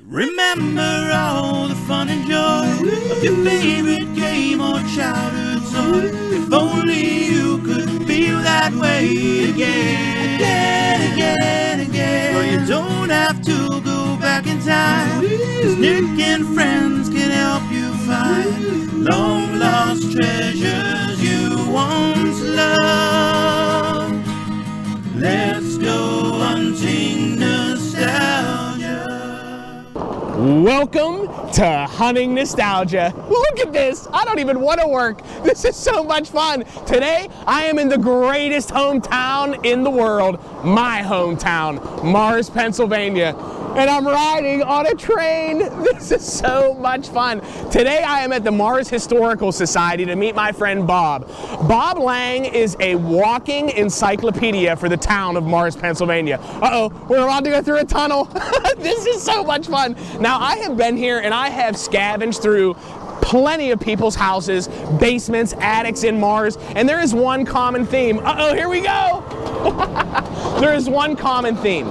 Remember all the fun and joy of your favorite game or childhood toy. If only you could feel that way again. Well, you don't have to go back in time, 'cause Nick and friends can help you find long lost treasures you once loved. Let's go hunting nostalgia. Welcome to Hunting Nostalgia. Look at this. I don't even want to work. This is so much fun. Today, I am in the greatest hometown in the world, my hometown, Mars, Pennsylvania. And I'm riding on a train. This is so much fun. Today I am at the Mars Historical Society to meet my friend Bob. Bob Lang is a walking encyclopedia for the town of Mars, Pennsylvania. Uh-oh, we're about to go through a tunnel. This is so much fun. Now I have been here and I have scavenged through plenty of people's houses, basements, attics in Mars, and there is one common theme. Uh-oh, here we go. There is one common theme.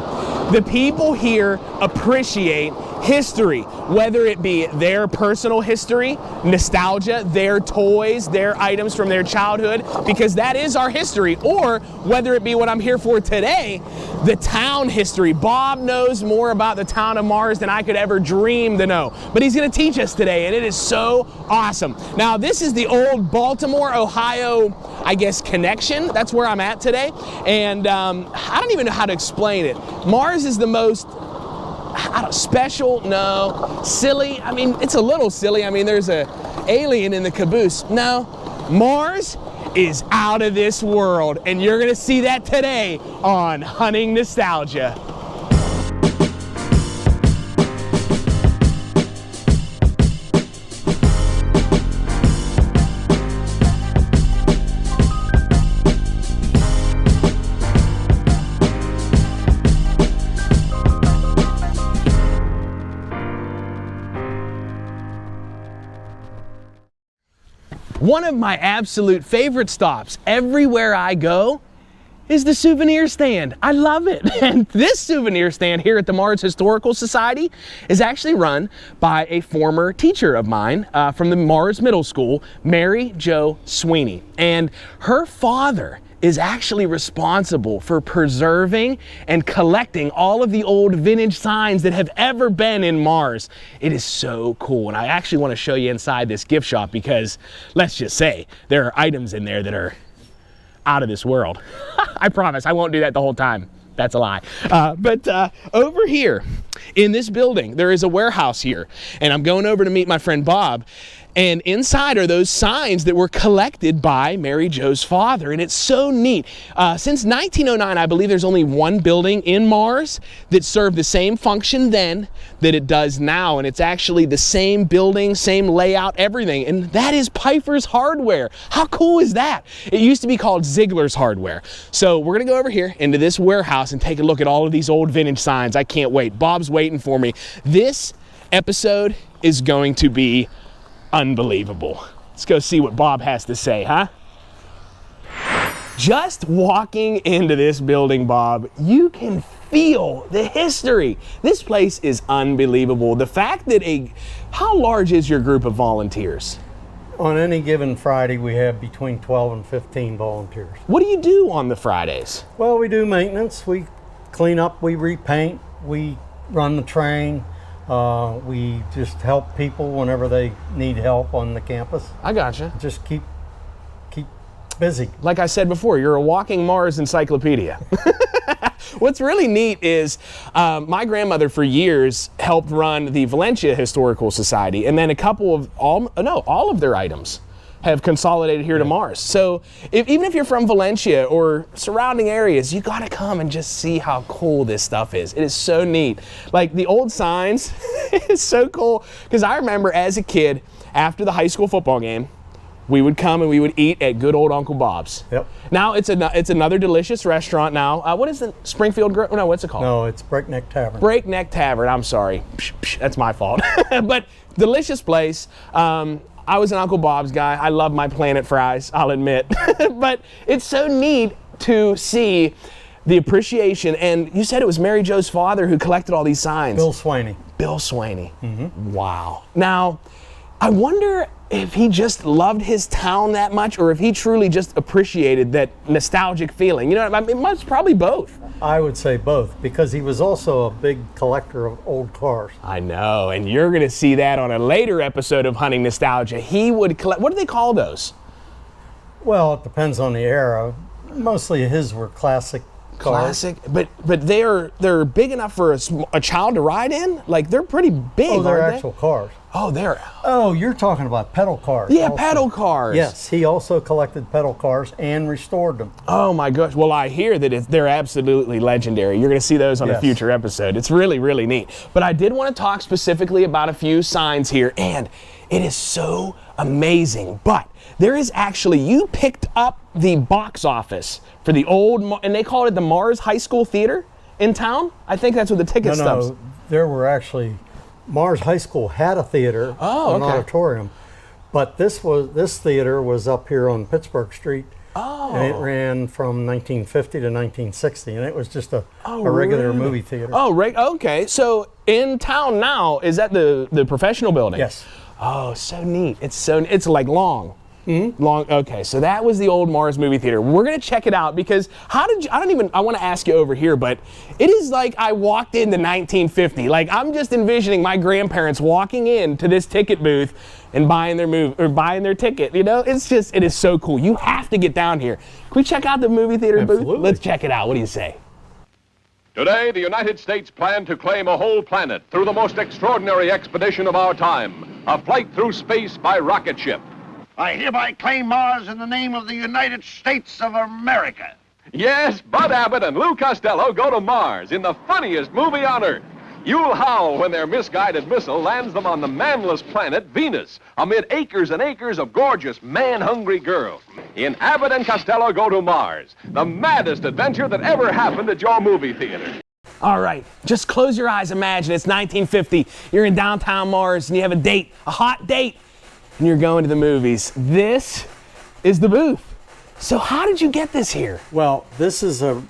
The people here appreciate history, whether it be their personal history, nostalgia, their toys, their items from their childhood, because that is our history, or whether it be what I'm here for today, the town history. Bob knows more about the town of Mars than I could ever dream to know, but he's going to teach us today, and it is so awesome. Now, this is the old Baltimore, Ohio, I guess, connection. That's where I'm at today, and I don't even know how to explain it. Mars is the most special, no, silly. I mean, it's a little silly. I mean, there's a alien in the caboose. No, Mars is out of this world, and you're gonna see that today on Hunting Nostalgia. One of my absolute favorite stops everywhere I go is the souvenir stand. I love it. And this souvenir stand here at the Mars Historical Society is actually run by a former teacher of mine from the Mars Middle School, Mary Jo Sweeney. And her father is actually responsible for preserving and collecting all of the old vintage signs that have ever been in Mars. It is so cool, and I actually want to show you inside this gift shop because, let's just say, there are items in there that are out of this world. I promise, I won't do that the whole time. That's a lie. But over here in this building, there is a warehouse here, and I'm going over to meet my friend Bob. And inside are those signs that were collected by Mary Jo's father. And it's so neat. Since 1909, I believe there's only one building in Mars that served the same function then that it does now. And it's actually the same building, same layout, everything. And that is Piper's Hardware. How cool is that? It used to be called Ziegler's Hardware. So we're going to go over here into this warehouse and take a look at all of these old vintage signs. I can't wait. Bob's waiting for me. This episode is going to be unbelievable. Let's go see what Bob has to say, huh? Just walking into this building, Bob, you can feel the history. This place is unbelievable. The fact that how large is your group of volunteers? On any given Friday, we have between 12 and 15 volunteers. What do you do on the Fridays? Well, we do maintenance. We clean up, we repaint, we run the train. We just help people whenever they need help on the campus. I gotcha. Just keep busy. Like I said before, you're a walking Mars encyclopedia. What's really neat is my grandmother for years helped run the Valencia Historical Society, and then all of their items have consolidated here to Mars. So even if you're from Valencia or surrounding areas, you gotta come and just see how cool this stuff is. It is so neat. Like the old signs, it's so cool. Because I remember as a kid, after the high school football game, we would come and we would eat at good old Uncle Bob's. Yep. Now it's another delicious restaurant now. What is the Springfield Grill? No, what's it called? No, it's Breakneck Tavern. Breakneck Tavern, I'm sorry. That's my fault. But delicious place. I was an Uncle Bob's guy. I love my Planet fries, I'll admit. But it's so neat to see the appreciation. And you said it was Mary Jo's father who collected all these signs. Bill Swaney. Bill Swaney. Wow. Now, I wonder if he just loved his town that much, or if he truly just appreciated that nostalgic feeling. You know, I mean, it must probably both. I would say both, because he was also a big collector of old cars. I know, and you're going to see that on a later episode of Hunting Nostalgia. He would collect, what do they call those? Well, it depends on the era. Mostly his were classic cars. Classic, but they're big enough for a child to ride in? Like, they're pretty big, Oh, they're aren't actual cars. Oh, they're... Oh, you're talking about pedal cars. Yeah, also. pedal cars. Yes, he also collected pedal cars and restored them. Oh my gosh. Well, I hear that they're absolutely legendary. You're going to see those on a future episode. It's really, really neat. But I did want to talk specifically about a few signs here, and it is so amazing. But there is actually, you picked up the box office for the old, and they called it the Mars High School Theater in town. I think that's what the ticket stubs. No, there were actually, Mars High School had a theater, an auditorium, but this theater was up here on Pittsburgh Street, and it ran from 1950 to 1960, and it was just a regular movie theater. Oh, right. Okay. So in town now, is that the professional building? Yes. Oh, so neat. It's like long. Long. Okay, so that was the old Mars movie theater. We're gonna check it out, because I want to ask you over here, but it is like I walked into 1950. Like, I'm just envisioning my grandparents walking into this ticket booth and buying their ticket. You know, it is so cool. You have to get down here. Can we check out the movie theater booth? Let's check it out. What do you say? Today, the United States plan to claim a whole planet through the most extraordinary expedition of our time, a flight through space by rocket ship. I hereby claim Mars in the name of the United States of America. Yes, Bud Abbott and Lou Costello go to Mars in the funniest movie on Earth. You'll howl when their misguided missile lands them on the manless planet Venus, amid acres and acres of gorgeous, man-hungry girls. In Abbott and Costello Go to Mars, the maddest adventure that ever happened at your movie theater. All right, just close your eyes. Imagine it's 1950. You're in downtown Mars and you have a date, a hot date, and you're going to the movies. This is the booth. So how did you get this here? Well, this is a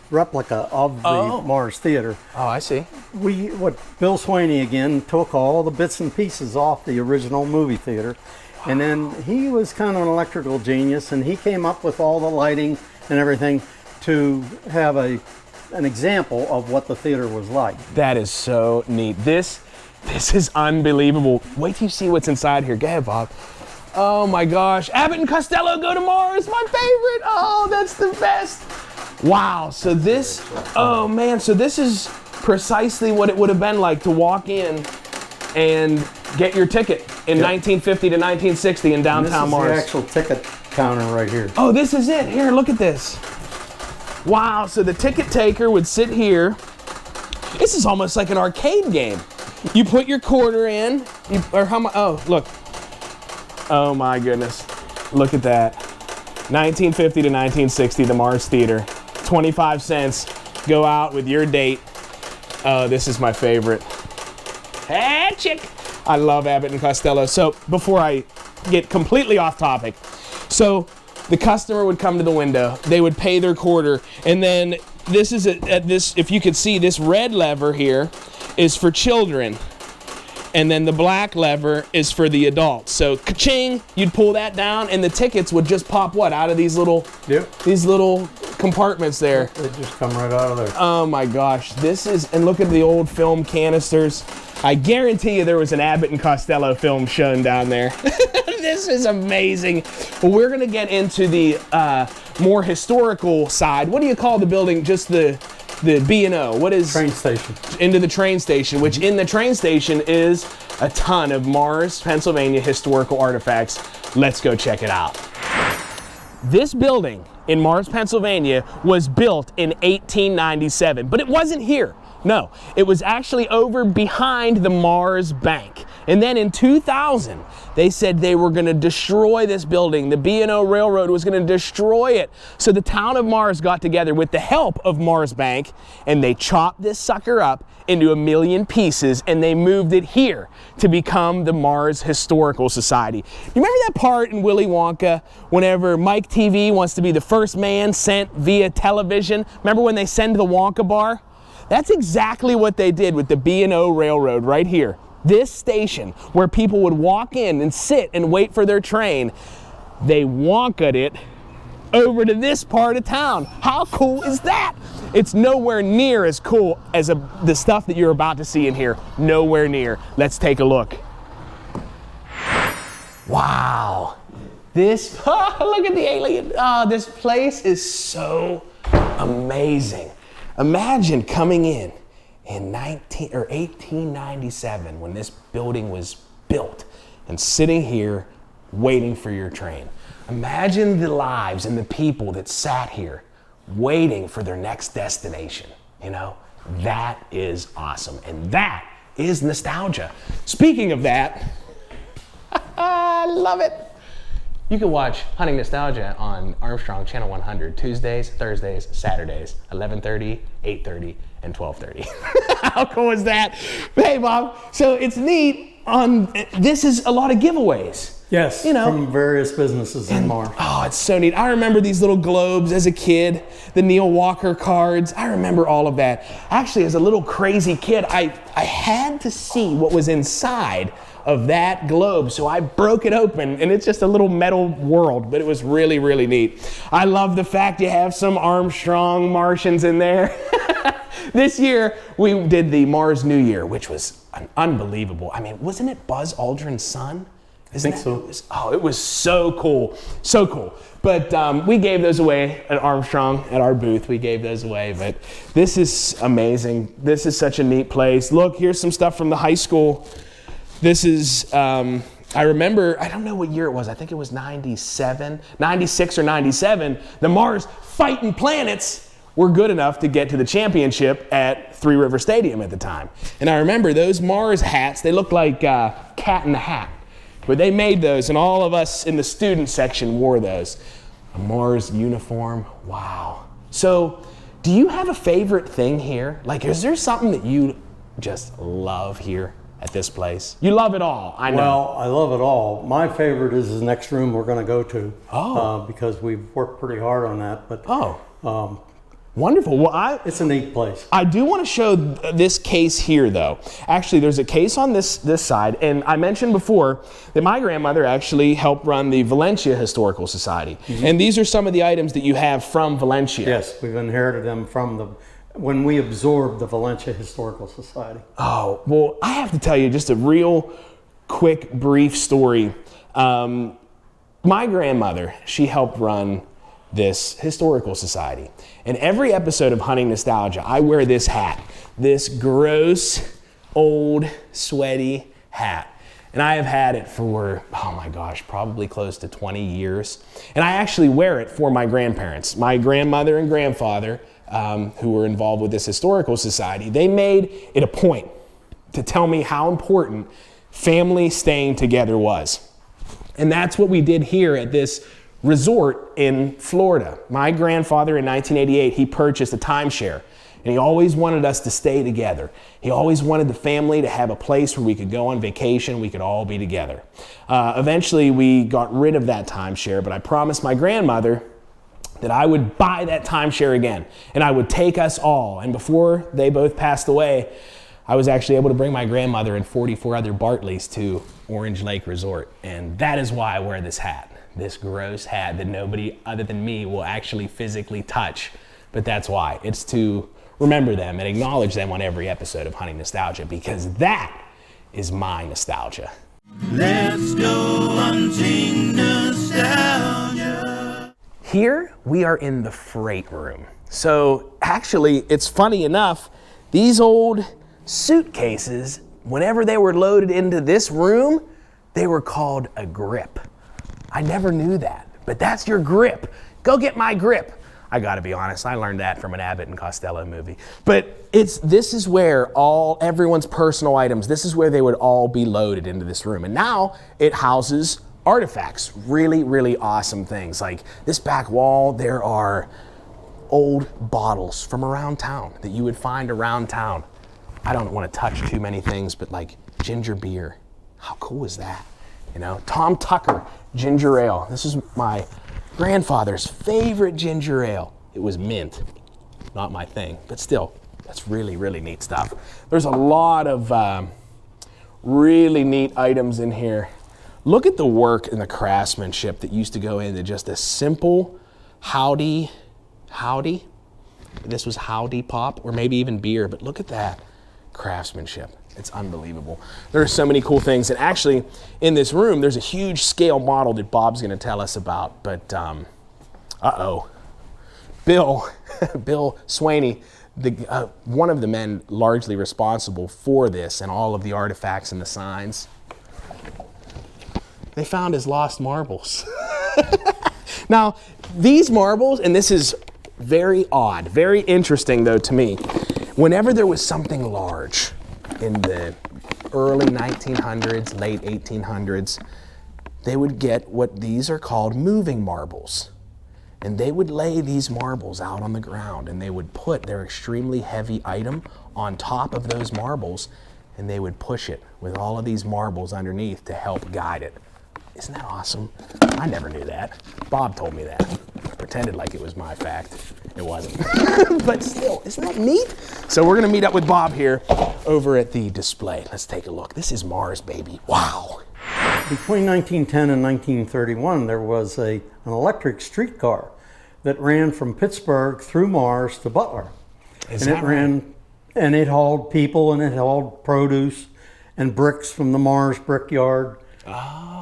replica of the Mars Theater. Oh, I see. What Bill Swaney again took all the bits and pieces off the original movie theater, and then he was kind of an electrical genius, and he came up with all the lighting and everything to have an example of what the theater was like. That is so neat. This is unbelievable. Wait till you see what's inside here. Go ahead, Bob. Oh my gosh. Abbott and Costello Go to Mars, my favorite. Oh, that's the best. Wow, so this, oh man, so this is precisely what it would have been like to walk in and get your ticket in 1950 to 1960 in downtown Mars. This is the actual ticket counter right here. Oh, this is it. Here, look at this. Wow, so the ticket taker would sit here. This is almost like an arcade game. You put your quarter in, oh, look. Oh my goodness, look at that. 1950 to 1960, the Mars Theater. 25 cents, go out with your date. Oh, this is my favorite. Hey, chick. I love Abbott and Costello. So before I get completely off topic, so the customer would come to the window, they would pay their quarter, and then this is if you could see, this red lever here is for children. And then the black lever is for the adults. So ka-ching, you'd pull that down and the tickets would just pop out of these little compartments there. They just come right out of there. Oh my gosh, and look at the old film canisters. I guarantee you there was an Abbott and Costello film shown down there. This is amazing. Well, we're gonna get into the more historical side. What do you call the building? Just the B&O, what is? Train station. Into the train station, which in the train station is a ton of Mars, Pennsylvania historical artifacts. Let's go check it out. This building in Mars, Pennsylvania was built in 1897, but it wasn't here. No, it was actually over behind the Mars Bank. And then in 2000, they said they were going to destroy this building. The B&O Railroad was going to destroy it. So the town of Mars got together with the help of Mars Bank, and they chopped this sucker up into 1 million pieces, and they moved it here to become the Mars Historical Society. You remember that part in Willy Wonka whenever Mike TV wants to be the first man sent via television? Remember when they send the Wonka bar? That's exactly what they did with the B&O Railroad right here. This station where people would walk in and sit and wait for their train, they Wonka'd it over to this part of town. How cool is that? It's nowhere near as cool as the stuff that you're about to see in here. Nowhere near. Let's take a look. Wow. This, look at the alien. This place is so amazing. Imagine coming in 1897 when this building was built and sitting here waiting for your train. Imagine the lives and the people that sat here waiting for their next destination. You know, that is awesome. And that is nostalgia. Speaking of that, I love it. You can watch Hunting Nostalgia on Armstrong Channel 100 Tuesdays, Thursdays, Saturdays, 11:30, 8:30, and 12:30. How cool is that? Hey, Bob, so it's neat. This is a lot of giveaways. Yes, you know, from various businesses in Mars. Oh, it's so neat. I remember these little globes as a kid, the Neil Walker cards. I remember all of that. Actually, as a little crazy kid, I had to see what was inside of that globe, so I broke it open, and it's just a little metal world, but it was really, really neat. I love the fact you have some Armstrong Martians in there. This year, we did the Mars New Year, which was unbelievable. I mean, wasn't it Buzz Aldrin's son? I think so. It was so cool, so cool. But we gave those away at Armstrong at our booth. We gave those away, but this is amazing. This is such a neat place. Look, here's some stuff from the high school. This is, I remember, I don't know what year it was. I think it was 96 or 97. The Mars Fighting Planets were good enough to get to the championship at Three River Stadium at the time. And I remember those Mars hats, they looked like Cat in the Hat. But they made those, and all of us in the student section wore those. A Mars uniform, wow. So, do you have a favorite thing here? Like, is there something that you just love here at this place? You love it all, I know. Well, I love it all. My favorite is the next room we're going to go to. Oh. Because we've worked pretty hard on that. But wonderful. Well, it's a neat place. I do want to show this case here, though. Actually, there's a case on this side, and I mentioned before that my grandmother actually helped run the Valencia Historical Society. Mm-hmm. And these are some of the items that you have from Valencia. Yes, we've inherited them from when we absorbed the Valencia Historical Society. Oh, well, I have to tell you just a real quick, brief story. My grandmother, she helped run this historical society. And every episode of Hunting Nostalgia, I wear this hat, this gross, old, sweaty hat. And I have had it for, oh my gosh, probably close to 20 years. And I actually wear it for my grandparents. My grandmother and grandfather, who were involved with this historical society, they made it a point to tell me how important family staying together was. And that's what we did here at this resort in Florida. My grandfather in 1988, he purchased a timeshare, and he always wanted us to stay together. He always wanted the family to have a place where we could go on vacation, we could all be together. Eventually we got rid of that timeshare, but I promised my grandmother that I would buy that timeshare again, and I would take us all. And before they both passed away, I was actually able to bring my grandmother and 44 other Bartleys to Orange Lake Resort, and that is why I wear this hat. This gross hat that nobody other than me will actually physically touch. But that's why. It's to remember them and acknowledge them on every episode of Hunting Nostalgia, because that is my nostalgia. Let's go hunting nostalgia. Here we are in the freight room. So actually, it's funny enough, these old suitcases, whenever they were loaded into this room, they were called a grip. I never knew that, but that's your grip. Go get my grip. I gotta be honest, I learned that from an Abbott and Costello movie. But this is where everyone's personal items, this is where they would all be loaded into this room. And now it houses artifacts, really, really awesome things. Like this back wall, there are old bottles from around town that you would find around town. I don't want to touch too many things, but like ginger beer. How cool is that? You know, Tom Tucker ginger ale. This is my grandfather's favorite ginger ale. It was mint. Not my thing, but still, that's really, really neat stuff. There's a lot of really neat items in here. Look at the work and the craftsmanship that used to go into just a simple howdy. This was howdy pop, or maybe even beer, but look at that craftsmanship. It's unbelievable. There are so many cool things. And actually, in this room, there's a huge scale model that Bob's gonna tell us about, but Bill Swaney, one of the men largely responsible for this and all of the artifacts and the signs, they found his lost marbles. Now, these marbles, and this is very odd, very interesting though to me, whenever there was something large in the early 1900s, late 1800s, they would get what these are called moving marbles. And they would lay these marbles out on the ground and they would put their extremely heavy item on top of those marbles and they would push it with all of these marbles underneath to help guide it. Isn't that awesome? I never knew that. Bob told me that. I pretended like it was my fact. It wasn't. But still, isn't that neat? So we're gonna meet up with Bob here over at the display. Let's take a look. This is Mars, baby. Wow. Between 1910 and 1931, there was an electric streetcar that ran from Pittsburgh through Mars to Butler. And it hauled people and it hauled produce and bricks from the Mars brickyard.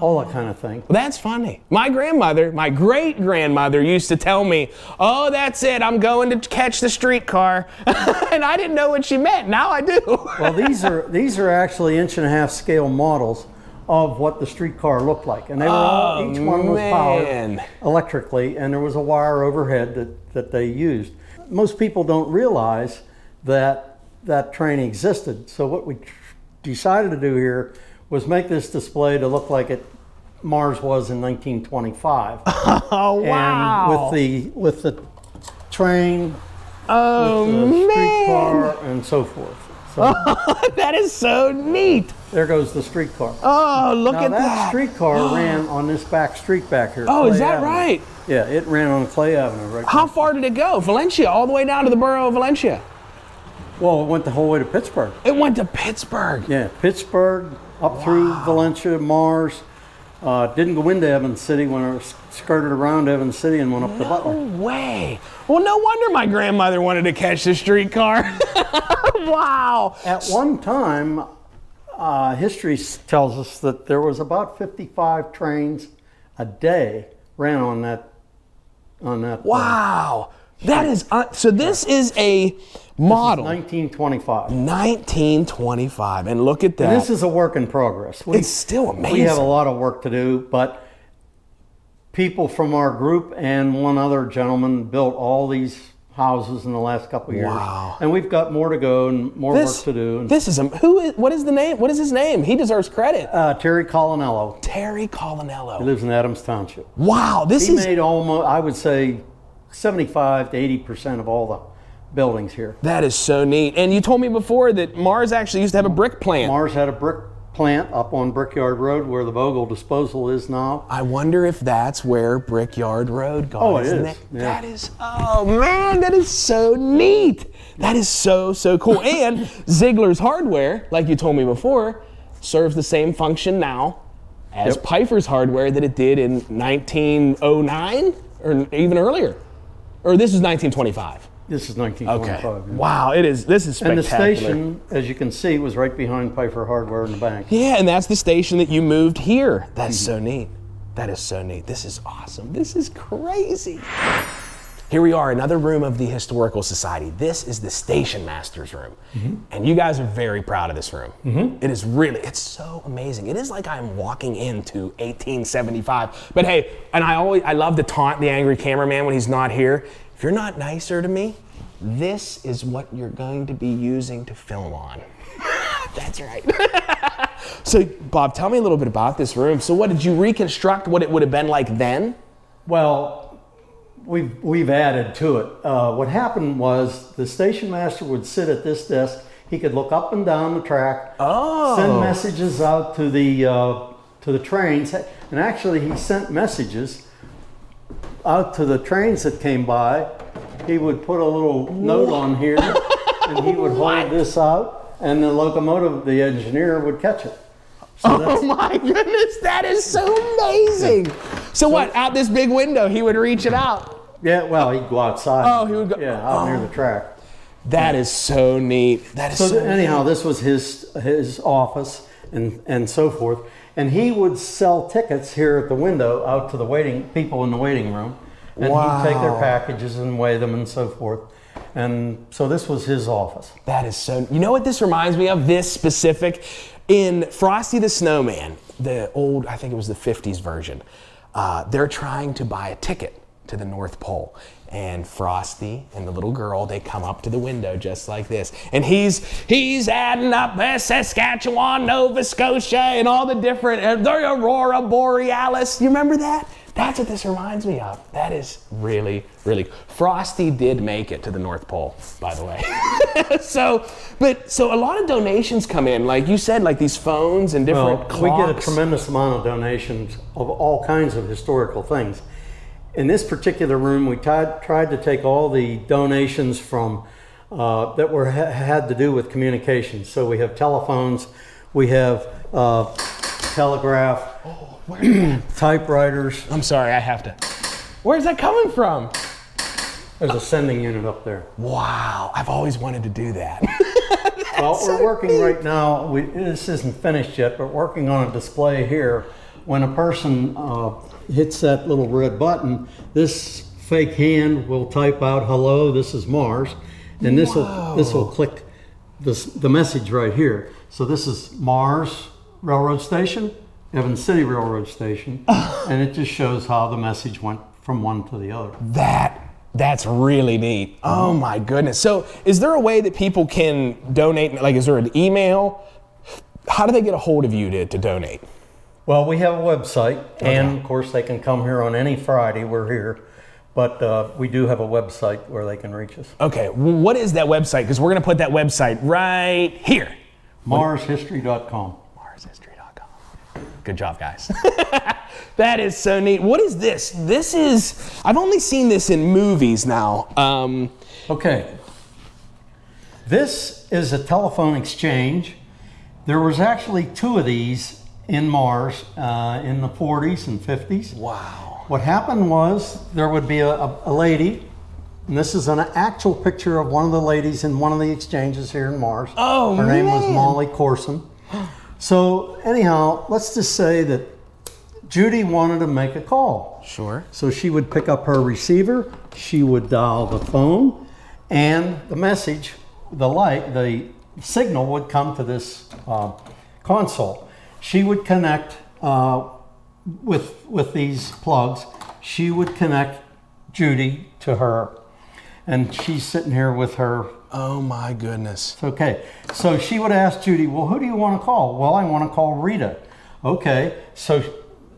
All that kind of thing. Well, that's funny. My grandmother, my great-grandmother used to tell me, oh, that's it, I'm going to catch the streetcar. And I didn't know what she meant. Now I do. Well, these are actually 1.5-inch scale models of what the streetcar looked like. And they were each one was powered electrically, and there was a wire overhead that they used. Most people don't realize that that train existed. So what we decided to do here was make this display to look like Mars was in 1925. Oh, wow. And with the train, oh, with the man. streetcar, and so forth. So that is so neat. there goes the streetcar. Oh, look now at that. That streetcar ran on this back street back here. Oh, Clay is that Avenue. right? Yeah, it ran on Clay Avenue. Right. How far did it go? Valencia, all the way down to the borough of Valencia? Well, it went the whole way to Pittsburgh. It went to Pittsburgh. Yeah, Pittsburgh, up through Valencia, Mars. Didn't go into Evans City when it skirted around Evans City and went up to Butler. No way. Well, no wonder my grandmother wanted to catch the streetcar. Wow. At one time, history tells us that there was about 55 trains a day ran on that. Wow. That is, so this is a model. This is 1925. 1925, and look at that. And this is a work in progress. It's still amazing. We have a lot of work to do, but people from our group and one other gentleman built all these houses in the last couple of years. Wow. And we've got more to go and more work to do. This is, what is the name? What is his name? He deserves credit. Terry Colinello. Terry Colinello. He lives in Adams Township. Wow, He made almost, I would say, 75 to 80% of all the buildings here. That is so neat. And you told me before that Mars actually used to have a brick plant. Mars had a brick plant up on Brickyard Road where the Vogel disposal is now. I wonder if that's where Brickyard Road goes. Oh, it isn't is. Yeah. That is, oh man, that is so neat. That is so, so cool. And Ziegler's Hardware, like you told me before, serves the same function now as Pfeiffer's Hardware that it did in 1909 or even earlier. Or this is 1925. This is 1925. Okay. Yeah. Wow, this is spectacular. And the station, as you can see, was right behind Pfeiffer Hardware in the bank. Yeah, and that's the station that you moved here. That's so neat. That is so neat. This is awesome. This is crazy. Here we are, another room of the Historical Society. This is the Station Master's room. And you guys are very proud of this room. It is really, it's so amazing. It is like I'm walking into 1875. But hey, and I love to taunt the angry cameraman when he's not here. if you're not nicer to me, this is what you're going to be using to film on. That's right. So, Bob, tell me a little bit about this room. So what, did you reconstruct what it would have been like then? Well, we've added to it. What happened was the station master would sit at this desk. He could look up and down the track, send messages out to the trains, and actually he sent messages out to the trains that came by. He would put a little note on here, and he would hold this out, and the locomotive, the engineer, would catch it. So oh my goodness, that is so amazing. So what, out this big window, he would reach it out? Yeah, well, he'd go outside. Oh, he would go. Yeah, out near the track. That is so neat. That is so anyhow, neat. this was his office and so forth. And he would sell tickets here at the window out to the people in the waiting room. And he'd take their packages and weigh them and so forth. And so this was his office. That is so, you know what this reminds me of? This specific, in Frosty the Snowman, the old, I think it was the 50s version, they're trying to buy a ticket to the North Pole. And Frosty and the little girl, they come up to the window just like this. And he's adding up Saskatchewan, Nova Scotia, and all the different, the Aurora Borealis. You remember that? That's what this reminds me of. That is really, really, Frosty did make it to the North Pole, by the way. So a lot of donations come in, like you said, like these phones and different clocks. We get a tremendous amount of donations of all kinds of historical things. In this particular room, we tried to take all the donations from that had to do with communications. So we have telephones, we have telegraph, typewriters. I'm sorry, I have to. Where's that coming from? There's a sending unit up there. Wow, I've always wanted to do that. Well, we're working right now. This isn't finished yet, but working on a display here. When a person hits that little red button, this fake hand will type out, "Hello, this is Mars," and this will click the message right here. So this is Mars Railroad Station, Evans City Railroad Station, and it just shows how the message went from one to the other. That's really neat. Oh my goodness. So is there a way that people can donate? Like, is there an email? How do they get a hold of you to donate? Well, we have a website, and of course they can come here on any Friday. We're here, but we do have a website where they can reach us. Okay, well, what is that website? Because we're going to put that website right here. MarsHistory.com. MarsHistory.com. Good job, guys. That is so neat. What is this? This is, I've only seen this in movies now. Okay. This is a telephone exchange. There was actually 2 of these in Mars in the 40s and 50s. Wow. What happened was there would be a lady, and this is an actual picture of one of the ladies in one of the exchanges here in Mars. Oh, Her name was Molly Corson. So anyhow, let's just say that Judy wanted to make a call. Sure. So she would pick up her receiver, she would dial the phone, and the message, the signal would come to this console. She would connect with these plugs. She would connect Judy to her, and she's sitting here with her. Oh my goodness. Okay, so she would ask Judy, well, who do you want to call? Well, I want to call Rita. Okay, so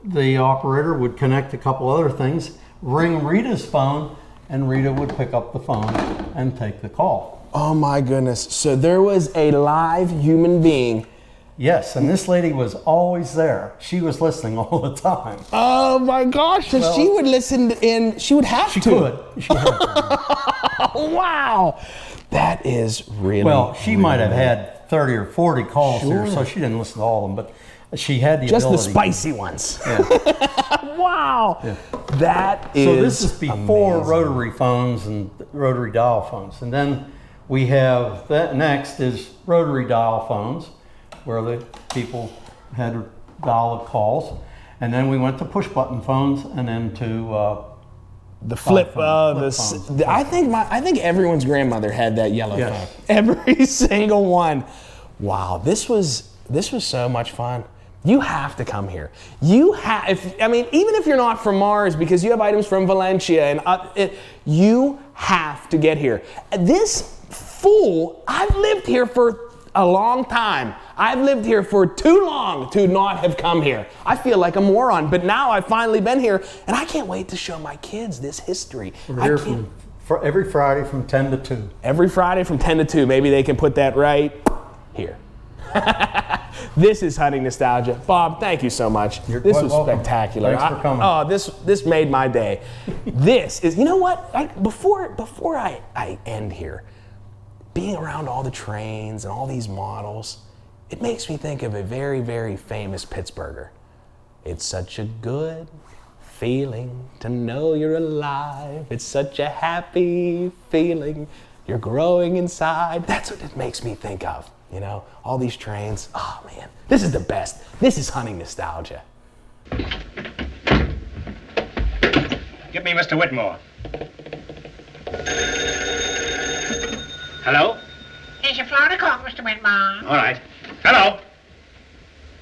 the operator would connect a couple other things, ring Rita's phone, and Rita would pick up the phone and take the call. Oh my goodness. So there was a live human being. Yes, and this lady was always there. She was listening all the time. Oh my gosh, so she would listen and she would have to. She had to. Wow. That is really Well, she really might have had 30 or 40 calls Sure. here, so she didn't listen to all of them, but she had the just ability. the spicy ones. Yeah. Wow. Yeah. That is So this is before amazing. rotary phones and rotary dial phones. And then we have, that next is rotary dial phones, where the people had to dial the calls. And then we went to push button phones, and then to the flip, phone, flip phones. I think everyone's grandmother had that yellow Yes. phone. Every single one. Wow, this was so much fun. You have to come here. You have, I mean, even if you're not from Mars, because you have items from Valencia, and you have to get here. This fool, I've lived here for a long time. I've lived here for too long to not have come here. I feel like a moron, but now I've finally been here, and I can't wait to show my kids this history. We're here for every Friday from 10 to 2. Every Friday from 10 to 2. Maybe they can put that right here. This is Hunting Nostalgia. Bob, thank you so much. You're this quite was welcome. spectacular. Thanks for coming. This made my day. This is, you know what? Before I end here, being around all the trains and all these models, it makes me think of a very, very famous Pittsburgher. It's such a good feeling to know you're alive. It's such a happy feeling. You're growing inside. That's what it makes me think of. You know, all these trains. Oh man, this is the best. This is Hunting Nostalgia. Get me Mr. Whitmore. Hello? Here's your Florida call, Mr. Whitmore. All right. Hello?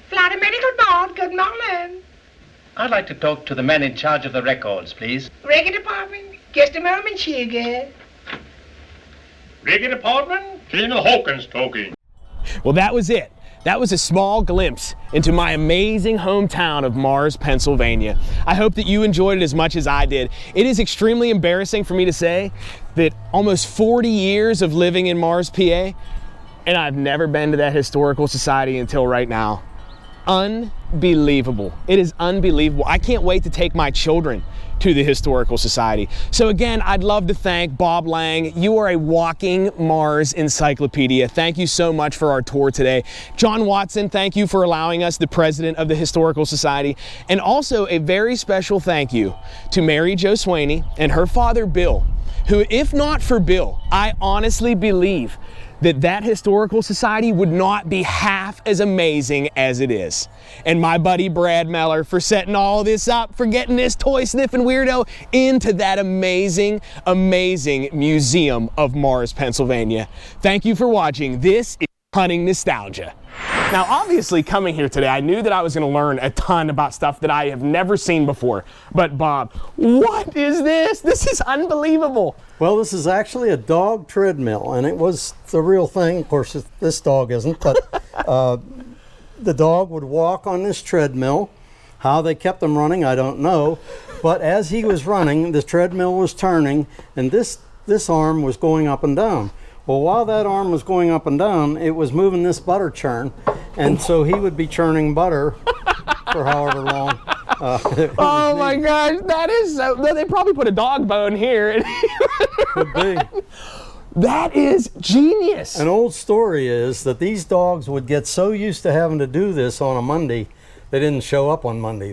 Florida Medical Board, good morning. I'd like to talk to the man in charge of the records, please. Record department, just a moment, sugar. Record department? Tina Hawkins talking. Well, that was it. That was a small glimpse into my amazing hometown of Mars, Pennsylvania. I hope that you enjoyed it as much as I did. It is extremely embarrassing for me to say that almost 40 years of living in Mars, PA, and I've never been to that historical society until right now. Unbelievable. It is unbelievable. I can't wait to take my children to the Historical Society. So again, I'd love to thank Bob Lang. You are a walking Mars encyclopedia. Thank you so much for our tour today. John Watson, thank you for allowing us, the president of the Historical Society. And also a very special thank you to Mary Jo Swaney and her father, Bill, who, if not for Bill, I honestly believe that Historical Society would not be half as amazing as it is. And my buddy Brad Mellor for setting all this up, for getting this toy-sniffing weirdo into that amazing, amazing Museum of Mars, Pennsylvania. Thank you for watching. This is Hunting Nostalgia. Now, obviously, coming here today, I knew that I was going to learn a ton about stuff that I have never seen before. But Bob, what is this? This is unbelievable. Well, this is actually a dog treadmill, and it was the real thing. Of course, this dog isn't, but the dog would walk on this treadmill. How they kept him running, I don't know. But as he was running, the treadmill was turning, and this arm was going up and down. Well, while that arm was going up and down, it was moving this butter churn, and so he would be churning butter for however long. Oh my gosh, that is so. They probably put a dog bone here. Could be. That is genius. An old story is that these dogs would get so used to having to do this on a Monday, they didn't show up on Monday.